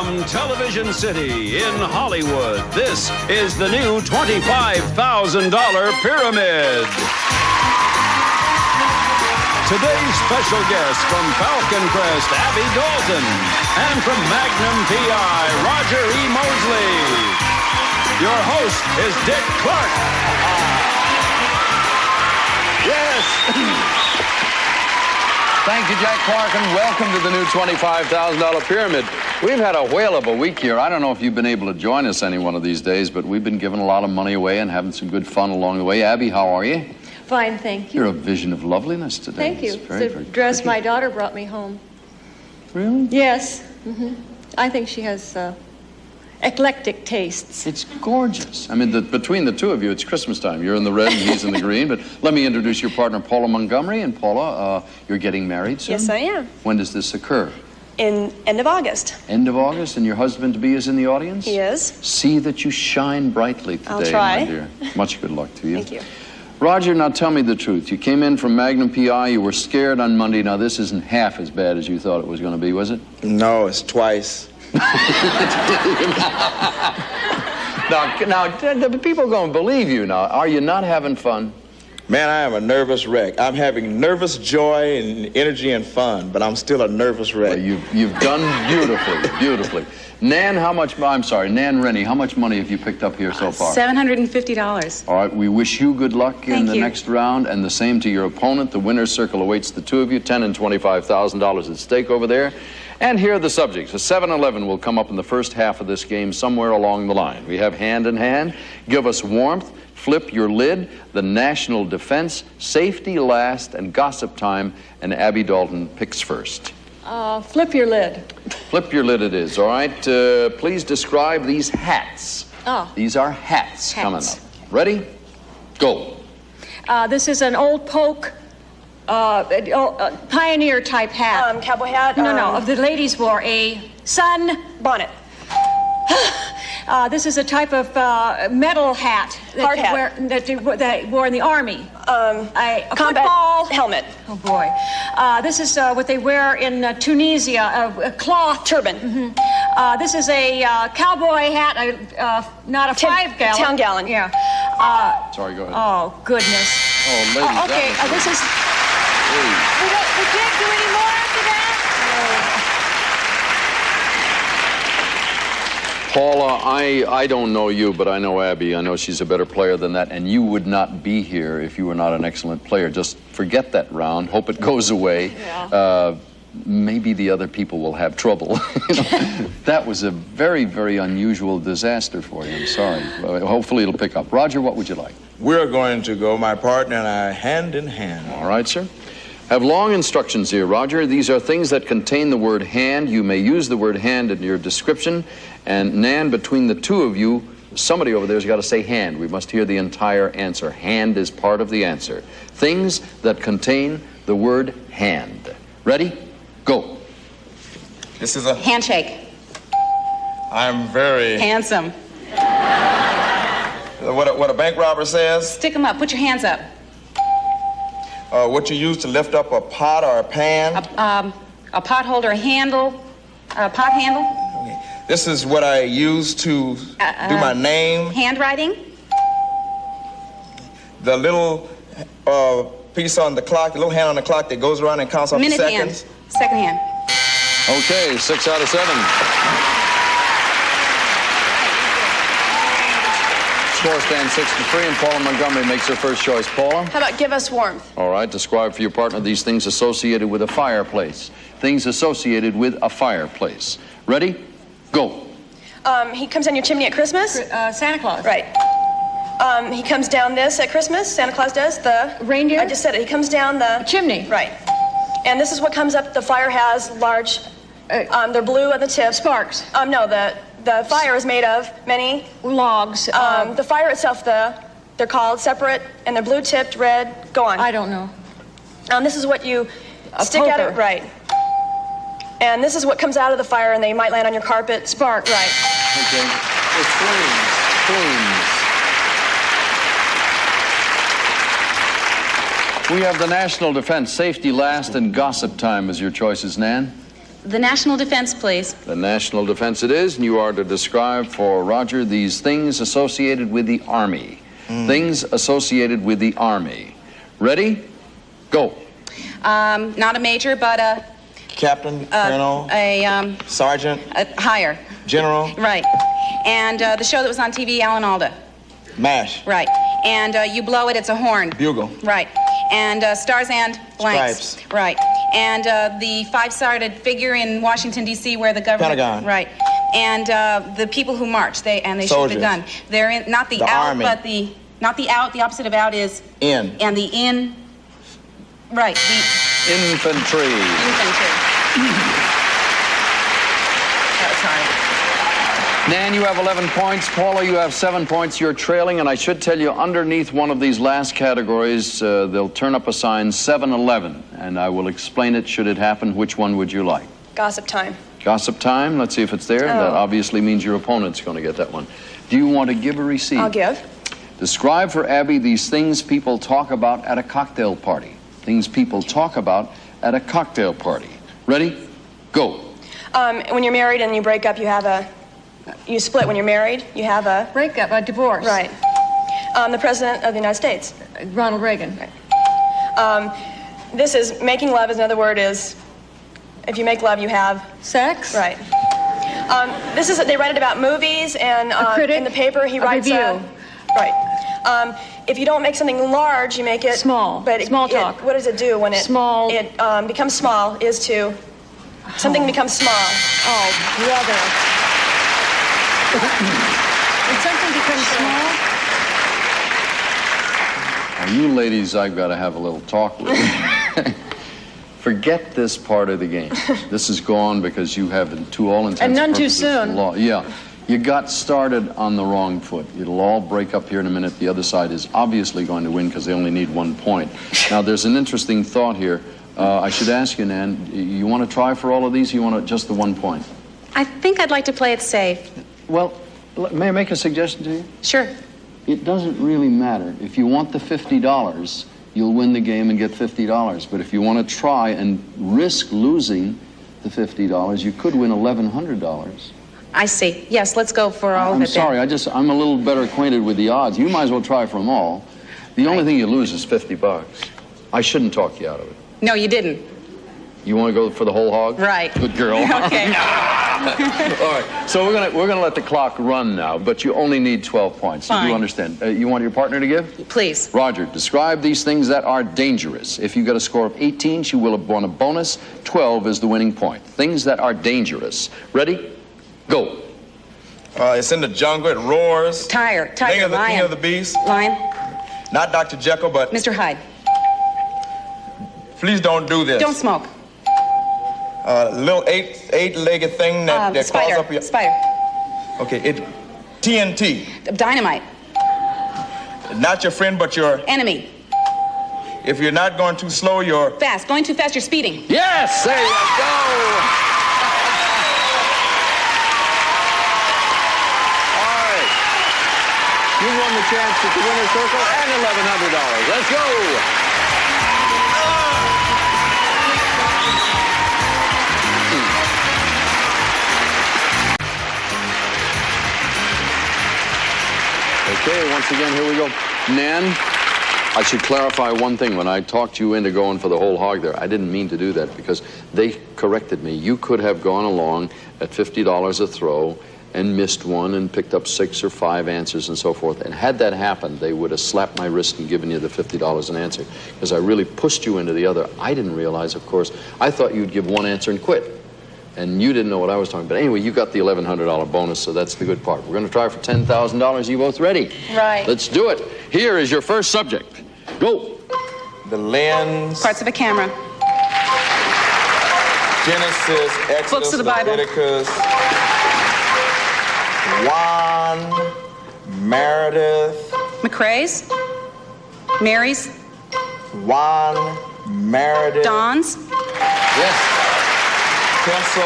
From Television City in Hollywood, this is the new $25,000 Pyramid. Today's special guest from Falcon Crest, Abby Dalton, and from Magnum PI, Roger E. Mosley. Your host is Dick Clark. Yes. Thank you, Jack Clark, and welcome to the new $25,000 Pyramid. We've had a whale of a week here. I don't know if you've been able to join us any one of these days, but we've been giving a lot of money away and having some good fun along the way. Abby, how are you? Fine, thank you. You're a vision of loveliness today. Thank you. It's the dress my daughter brought me home. Really? Yes. I think she has eclectic tastes. It's gorgeous. I mean, between the two of you, it's Christmas time. You're in the red and he's in the green. But let me introduce your partner, Paula Montgomery. And Paula, you're getting married soon? Yes, I am. When does this occur? In end of August. End of August, and your husband-to-be is in the audience? He is. See that you shine brightly today, I'll try. my dear. Much good luck to you. Thank you. Roger, now tell me the truth. You came in from Magnum PI. You were scared on Monday. Now, this isn't half as bad as you thought it was going to be, was it? No, it's twice. Now, the people are going to believe you now. Are you not having fun? Man, I am a nervous wreck. I'm having nervous joy and energy and fun, but I'm still a nervous wreck. Well, you've done beautifully, beautifully. Nan, Nan Rennie, how much money have you picked up here so far? $750. All right, we wish you good luck in the next round, and the same to your opponent. The winner's circle awaits the two of you, $10,000 and $25,000 at stake over there. And here are the subjects. A 7-Eleven will come up in the first half of this game somewhere along the line. We have Hand in Hand, Give Us Warmth, Flip Your Lid, The National Defense, Safety Last, and Gossip Time, and Abby Dalton picks first. Flip your lid. Flip your lid it is, all right? Please describe these hats. Oh. These are hats coming up. Ready? Go. This is an old poke, pioneer-type hat. Cowboy hat? No, the ladies wore a sun bonnet. This is a type of metal hat. Hard hat. That they wore in the Army. A combat football helmet. Oh, boy. This is what they wear in Tunisia, a cloth. Turban. This is a cowboy hat, not a 5-gallon. 10-gallon. Yeah. Sorry, go ahead. Oh, goodness. Oh, ladies, okay, this is... We can't do any more after that? Paula, I don't know you, but I know Abby. I know she's a better player than that, and you would not be here if you were not an excellent player. Just forget that round. Hope it goes away. Yeah. Maybe the other people will have trouble. That was a very, very unusual disaster for you. I'm sorry. Hopefully it'll pick up. Roger, what would you like? We're going to go, my partner and I, hand in hand. All right, sir. Have long instructions here, Roger. These are things that contain the word hand. You may use the word hand in your description. And Nan, between the two of you, somebody over there's got to say hand. We must hear the entire answer. Hand is part of the answer. Things that contain the word hand. Ready? Go. This is a... Handshake. I'm very... Handsome. What a bank robber says? Stick them up. Put your hands up. What you use to lift up a pot or a pan? A pot holder, a handle, a pot handle. Okay. This is what I use to do my name. Handwriting. The little piece on the clock, the little hand on the clock that goes around and counts off the Minute seconds. hand. Second hand. Okay, 6 out of 7. Score stands 6-3, and Paula Montgomery makes her first choice. Paula? How about Give Us Warmth? All right, describe for your partner these things associated with a fireplace. Things associated with a fireplace. Ready? Go. He comes down your chimney at Christmas? Santa Claus. Right. He comes down this at Christmas. Santa Claus does. The reindeer? I just said it. He comes down the chimney. Right. And this is what comes up. The fire has large, they're blue at the tip. Sparks. No, the fire is made of many logs. The fire itself, they're called separate, and they're blue tipped, red. Go on. I don't know. This is what you stick poker. at it. Right. And this is what comes out of the fire, and they might land on your carpet. Spark. Right. Okay. It's flames. We have the National Defense, Safety Last, and Gossip Time as your choices, Nan. The national defense, please. The national defense it is, and you are to describe for Roger these things associated with the Army. Things associated with the Army. Ready? Go. Not a major, but a... Captain, colonel, sergeant, higher. general, Right. And the show that was on TV, Alan Alda. MASH, Right. And you blow it, it's a horn. bugle, Right. And stars and blanks. Stripes. Right. And the five-sided figure in Washington, D.C. where the government... Pentagon. Right. And the people who march, they shoot the Soldiers. gun. They're in, not the The out, army. but the... Not the out, the opposite of out is... in. And the in... Right, the Infantry. infantry. That was hard. Nan, you have 11 points. Paula, you have 7 points. You're trailing, and I should tell you, underneath one of these last categories, they'll turn up a sign 7-11, and I will explain it should it happen. Which one would you like? Gossip time. Gossip time. Let's see if it's there. That obviously means your opponent's going to get that one. Do you want to give or receive? I'll give. Describe for Abby these things people talk about at a cocktail party. Things people talk about at a cocktail party. Ready? Go. When you're married and you break up, you split when you're married. You have a... Breakup, a divorce. Right. The President of the United States. Ronald Reagan. This is, making love is another word is, if you make love, you have... Sex. Right. They write it about movies, and critic, in the paper he a writes review. Right. If you don't make something large, you make it... Small. But Small talk. What does it do when it... Small. It becomes small is to... Something becomes small. Oh, brother. When something becomes small, Now, you ladies, I've got to have a little talk with you. Forget this part of the game. This is gone because you have, to all intents And none too purposes, soon. Yeah. You got started on the wrong foot. It'll all break up here in a minute. The other side is obviously going to win because they only need 1 point. Now, there's an interesting thought here. I should ask you, Nan, you want to try for all of these, or you want just the 1 point? I think I'd like to play it safe. Well, may I make a suggestion to you? Sure. It doesn't really matter. If you want the $50, you'll win the game and get $50. But if you want to try and risk losing the $50, you could win $1,100. I see. Yes, let's go for all of it. I'm sorry, I'm a little better acquainted with the odds. You might as well try for them all. The only thing you lose is $50. I shouldn't talk you out of it. No, you didn't. You want to go for the whole hog? Right. Good girl. Okay. All right. So we're gonna let the clock run now, but you only need 12 points. Fine. You understand? You want your partner to give? Please. Roger, describe these things that are dangerous. If you get a score of 18, she will have won a bonus. 12 is the winning point. Things that are dangerous. Ready? Go. It's in the jungle. It roars. Tiger, King of lion. the beast. Lion. Not Dr. Jekyll, but Mr. Hyde. please don't do this. Don't smoke. Little eight-legged thing that calls Spider. up your... Spider. Okay, it TNT. Dynamite. Not your friend, but your... Enemy. If you're not going too slow, you're... Fast. Going too fast, you're speeding. Yes, there you go. All right. You won the chance at the winner's circle and $1,100. Let's go. Okay, once again, here we go. Nan, I should clarify one thing. When I talked you into going for the whole hog there, I didn't mean to do that because they corrected me. You could have gone along at $50 a throw and missed one and picked up 6 or 5 answers and so forth. And had that happened, they would have slapped my wrist and given you the $50 an answer because I really pushed you into the other. I didn't realize, of course, I thought you'd give one answer and quit. And you didn't know what I was talking about. But anyway, you got the $1,100 bonus, so that's the good part. We're going to try for $10,000. You both ready? Right. Let's do it. Here is your first subject. Go. The lens. Parts of a camera. Genesis, Exodus, Books of the Bible. Leviticus. Juan, Meredith. McRae's. Mary's. Juan, Meredith. Don's. Yes. Pencil,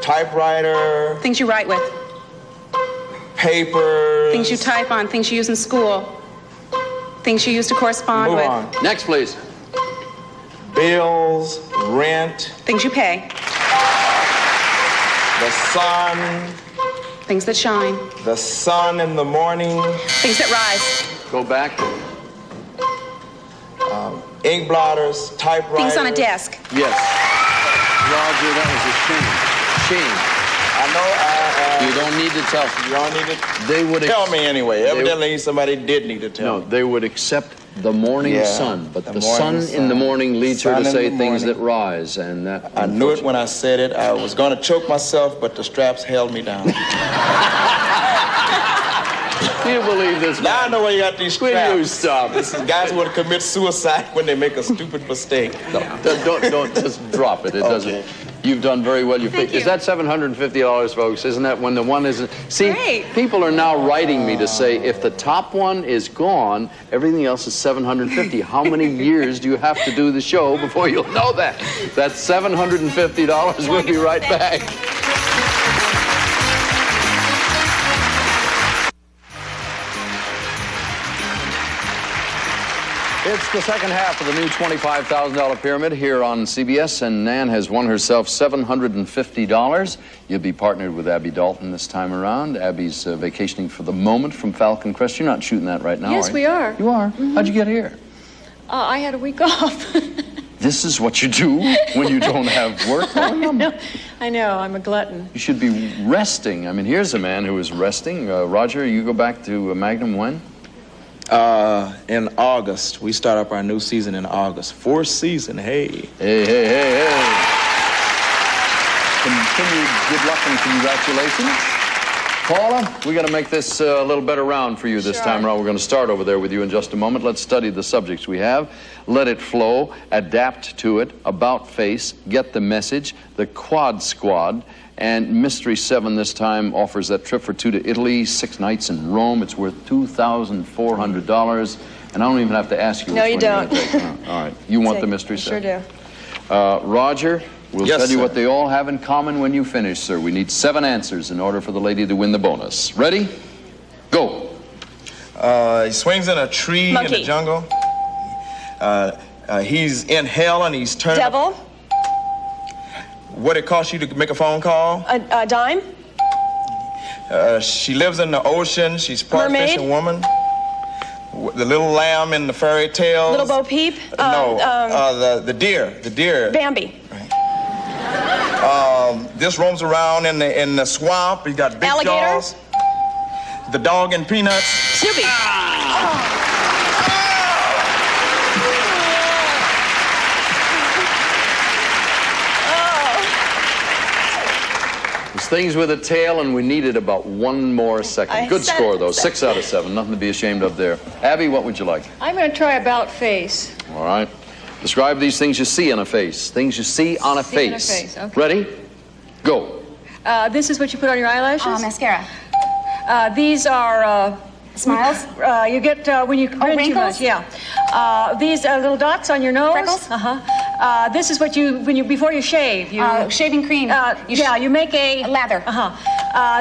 typewriter, Things you write with. papers. Things you type on. Things you use in school. Things you use to correspond Move with. on. Next, please. Bills, rent, Things you pay. the sun, Things that shine. the sun in the morning, Things that rise. Go back. ink blotters, typewriters. Things on a desk. Yes. Roger, that was a shame. Shame. I know You don't need to tell. you don't need to They would tell me anyway. Evidently, somebody did need to tell No, me. they would accept the morning Yeah, sun, but the the morning sun in the sun. morning leads her Sun to in say the things morning. that rise, and that. I knew it when I said it. I was going to choke myself, but the straps held me down. Do you believe this? Now I know where you got these straps. Will you stop? This is guys who would commit suicide when they make a stupid mistake. No, don't just drop it. It doesn't. You've done very well. Thank you. Is that $750, folks? Isn't that when the one isn't? See, Great. people are now writing me to say if the top one is gone, everything else is $750. How many years do you have to do the show before you'll know that? That's $750. We'll be right back. It's the second half of the new $25,000 pyramid here on CBS, and Nan has won herself $750. You'll be partnered with Abby Dalton this time around. Abby's vacationing for the moment from Falcon Crest. You're not shooting that right now, Yes, are you? we are. You are? How'd you get here? I had a week off. This is what you do when you don't have work going on? I know, I'm a glutton. You should be resting. I mean, here's a man who is resting. Roger, you go back to Magnum when? In August. We start up our new season in August. Fourth season, hey. Hey. Continued good luck and congratulations. Paula, we got to make this a little better round for you this time around. We're going to start over there with you in just a moment. Let's study the subjects we have. Let it flow, adapt to it, about face, get the message, the quad squad, and Mystery 7 this time offers that trip for 2 to Italy, 6 nights in Rome. It's worth $2,400, and I don't even have to ask you. No, which you one you're don't. gonna take. All right, you want the Mystery 7? Sure do. Roger, we'll Yes, tell you sir. what they all have in common when you finish, sir. We need 7 answers in order for the lady to win the bonus. Ready? Go. He swings in a tree in Monkey. the jungle. He's in hell and he's turned. Devil. What it costs you to make a phone call? A dime. She lives in the ocean. She's part Mermaid? fish and woman. The little lamb in the fairy tales. Little Bo Peep. The deer. The deer. Bambi. This roams around in the swamp. He's got big Alligator? jaws. The dog in Peanuts. Snoopy. There's things with a tail, and we needed about 1 more second. I Good said score, it. though. 6 out of 7. Nothing to be ashamed of there. Abby, what would you like? I'm going to try about face. All right. Describe these things you see on a face. Things you see on a See on a face. face, okay. Ready? Go. This is what you put on your eyelashes? Mascara. These are... Smiles. You get when you grin too wrinkles? much. Yeah. These little dots on your nose. Freckles? This is what you before you shave. You Shaving cream. you make a Lather.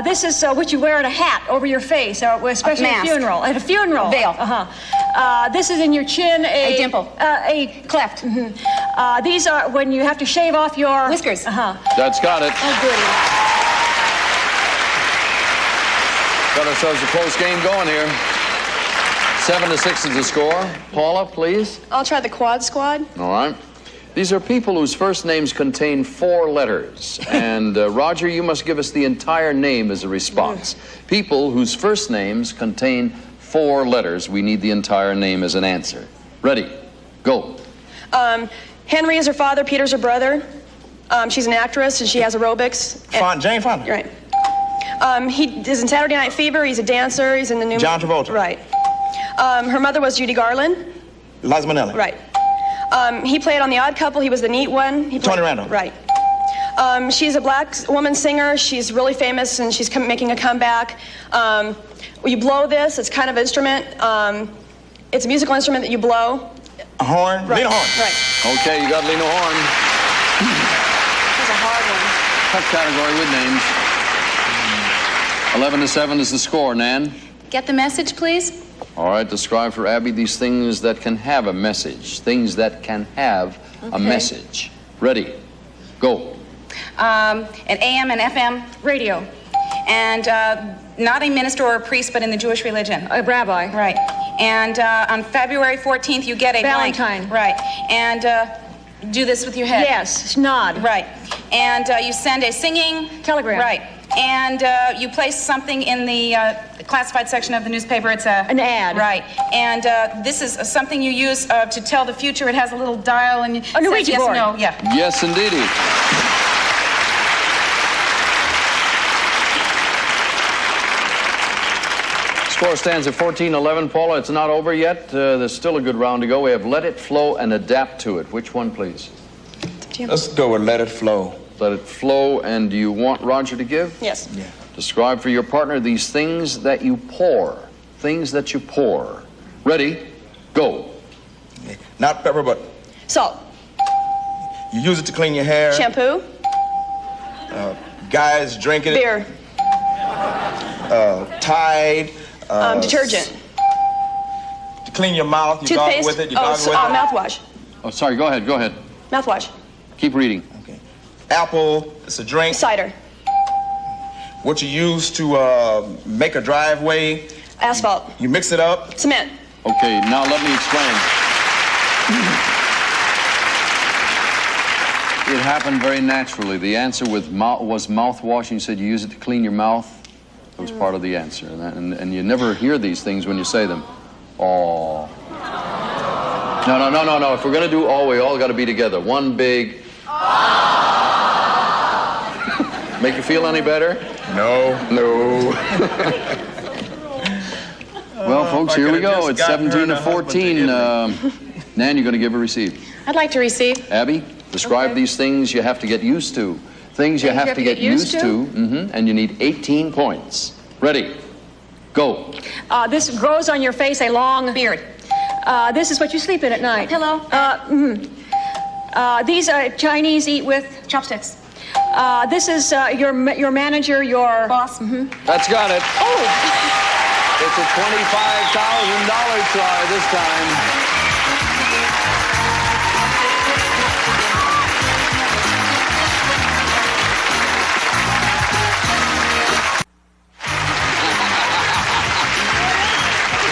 This is what you wear at a hat over your face, especially at a mask. funeral. At a funeral. Veil. This is in your chin. A dimple. A Cleft. These are when you have to shave off your Whiskers. That's got it. Oh, goody. Got ourselves a close game going here. 7 to 6 is the score. Paula, please. I'll try the quad squad. All right. These are people whose first names contain 4 letters. And Roger, you must give us the entire name as a response. People whose first names contain 4 letters. We need the entire name as an answer. Ready? Go. Henry is her father. Peter's her brother. She's an actress and she has aerobics. Jane Fonda. You're right. He is in Saturday Night Fever. He's a dancer. He's in the new. John Travolta. Right. Her mother was Judy Garland. Liza Minnelli. Right. He played on The Odd Couple. He was the neat one. Tony Randall. Right. She's a black woman singer. She's really famous and she's making a comeback. You blow this. It's kind of an instrument. It's a musical instrument that you blow. A horn. Right. Lena Horne. Right. Okay, you got Lena Horne. That's a hard one. Tough category with names. 11 to 7 is the score, Nan. Get the message, please. All right, describe for Abby these things that can have a message. Things that can have a message. Ready. Go. An AM and FM. Radio. And not a minister or a priest, but in the Jewish religion. A rabbi. Right. And on February 14th, you get a Valentine. Blank. Right. And do this with your head. Yes, nod. Right. And you send a singing... Telegram. Right. And you place something in the classified section of the newspaper. It's an ad. Right. And this is something you use to tell the future. It has a little dial and... A Ouija board. Yes, no, yeah. Yes, indeedy. Score stands at 14-11. Paula, it's not over yet. There's still a good round to go. We have Let It Flow and Adapt to It. Which one, please? Let's go with Let It Flow. Let It Flow. And do you want Roger to give? Yes. Yeah. Describe for your partner these things that you pour. Things that you pour. Ready? Go. Not pepper, but Salt. you use it to clean your hair. Shampoo. Guys drinking it. Beer. Tide. Detergent. To clean your mouth. You gargle Toothpaste. with it. You gargle with it. Mouthwash. Oh, sorry. Go ahead. Go ahead. Mouthwash. Keep reading. Okay. Apple. It's a drink. Cider. What you use to make a driveway. Asphalt. You mix it up. Cement. Okay, now let me explain. It happened very naturally. The answer was mouthwash. You said you use it to clean your mouth. It was part of the answer. And you never hear these things when you say them. Oh. No. If we're going to do all, we all got to be together. One big... Make you feel any better? No. Well, folks, here we go. It's 17-14. Nan, you're going to give a receipt. I'd like to receive. Abby, describe these things you have to get used to. Things you have to get used to. And you need 18 points. Ready? Go. This grows on your face a long Beard. This is what you sleep in at night. Pillow. These Chinese eat with Chopsticks. This is your manager, your Boss. That's got it. Oh, It's a $25,000 try this time.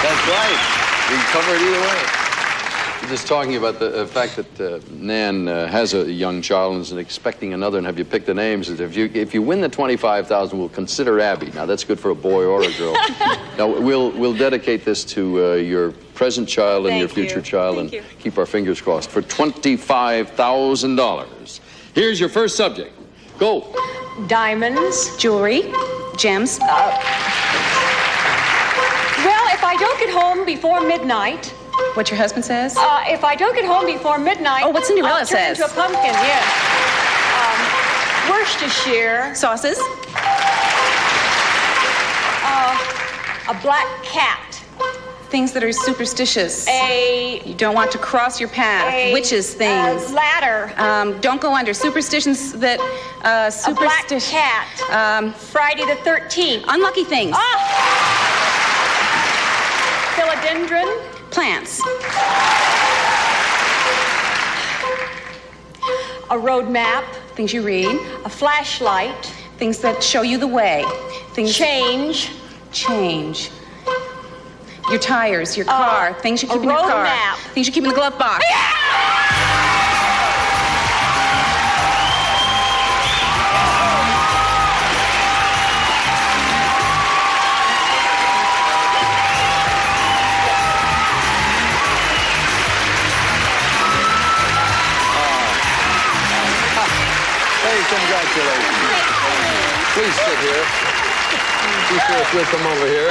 That's right. You can cover it either way. We're just talking about the fact that Nan has a young child and is expecting another, and have you picked the names? If you win the $25,000, we'll consider Abby. Now that's good for a boy or a girl. Now we'll dedicate this to your present child and your future child, and keep our fingers crossed for $25,000. Here's your first subject. Go. diamonds. Jewelry. Gems. Well, if I don't get home before midnight. What your husband says? If I don't get home before midnight. Oh, what Cinderella I'll turn says. into a pumpkin, yes. Worcestershire. Sauces. A black cat. Things that are superstitious. You don't want to cross your path. Witches things. Ladder. Don't go under. Superstitions that A black cat. Friday the 13th. Unlucky things. Philodendron. Plants. A road map. Things you read. A flashlight. Things that show you the way. Things. Change. Change. Your tires, your car, things you keep in your road car. map. Things you keep in the glove box. Hey, congratulations. Please sit here. Be sure if you'll come over here.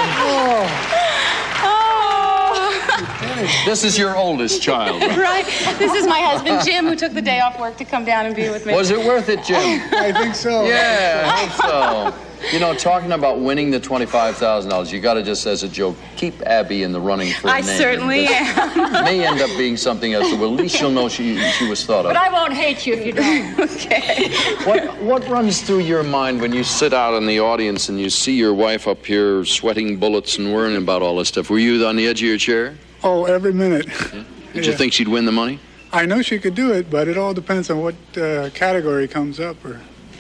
This is your oldest child. Right. This is my husband, Jim, who took the day off work to come down and be with me. Was it worth it, Jim? I think so. Yeah, I hope so. You know, talking about winning the $25,000, you got to just, as a joke, keep Abby in the running for a I name. certainly am. May end up being something else, so well, at least she'll know she was thought of. But I won't hate you if you don't. Okay. What runs through your mind when you sit out in the audience and you see your wife up here sweating bullets and worrying about all this stuff? Were you on the edge of your chair? Oh, every minute. Did you think she'd win the money? I know she could do it, but it all depends on what category comes up. Well,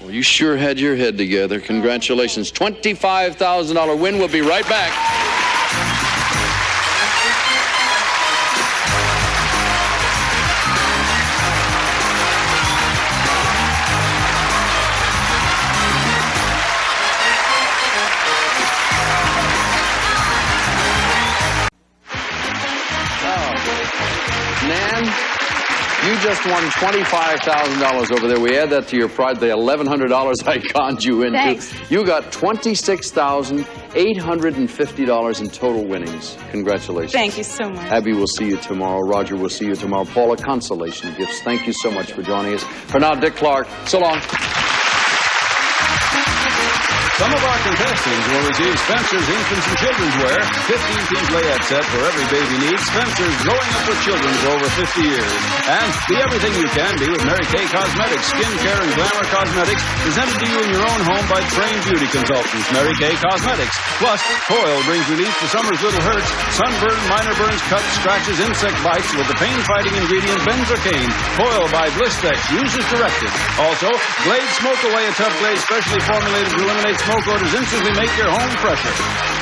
you sure had your head together. Congratulations. $25,000 win. We'll be right back. You just won $25,000 over there. We add that to your pride, the $1,100 I conned you into. Thanks. You got $26,850 in total winnings. Congratulations. Thank you so much. Abby will see you tomorrow. Roger will see you tomorrow. Paula, consolation gifts. Thank you so much for joining us. For now, Dick Clark. So long. Some of our contestants will receive Spencer's Infants and Children's Wear, 15-piece layette set for every baby needs. Spencer's growing up with children for over 50 years. And be everything you can be with Mary Kay Cosmetics, skincare and glamour cosmetics, presented to you in your own home by trained beauty consultants. Mary Kay Cosmetics. Plus, Coil brings relief to summer's little hurts, sunburn, minor burns, cuts, scratches, insect bites with the pain-fighting ingredient benzocaine. Coil by Blistex. Use as directed. Also, Glade Smoke Away, a tough Glade specially formulated to eliminate smoke odors, instantly make your home fresher.